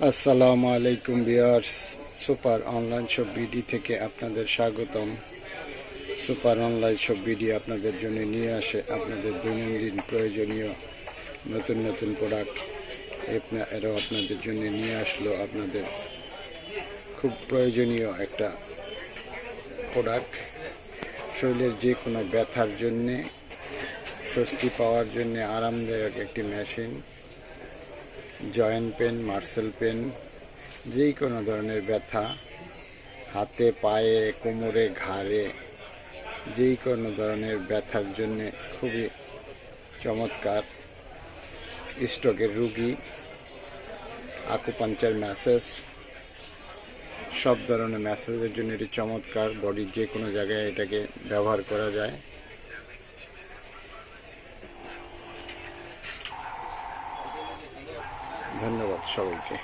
আসসালামু আলাইকুম viewers, super online shop BD থেকে আপনাদের স্বাগতম। সুপার অনলাইন শপ বিডি আপনাদের জন্য নিয়ে আসে আপনাদের দৈনন্দিন প্রয়োজনীয় নতুন নতুন প্রোডাক্ট। এরাও আপনাদের জন্য নিয়ে আসলো আপনাদের খুব প্রয়োজনীয় একটা প্রোডাক্ট। শরীরের যে কোনো ব্যথার জন্যে, স্বস্তি পাওয়ার জন্যে আরামদায়ক একটি machine. Joint pain, muscle pain, যেই কোনো ধরনের ব্যথা, হাতে, পায়ে, কোমরে, ঘাড়ে, যেই কোনো ধরনের ব্যথার জন্যে খুবই চমৎকার। স্ট্রোকের রুগী, আকুপাঞ্চার ম্যাসেজ, সব ধরনের ম্যাসেজের জন্য এটি চমৎকার। বডির যে কোনো জায়গায় এটাকে ব্যবহার করা যায়। ধন্যবাদ সবাইকে।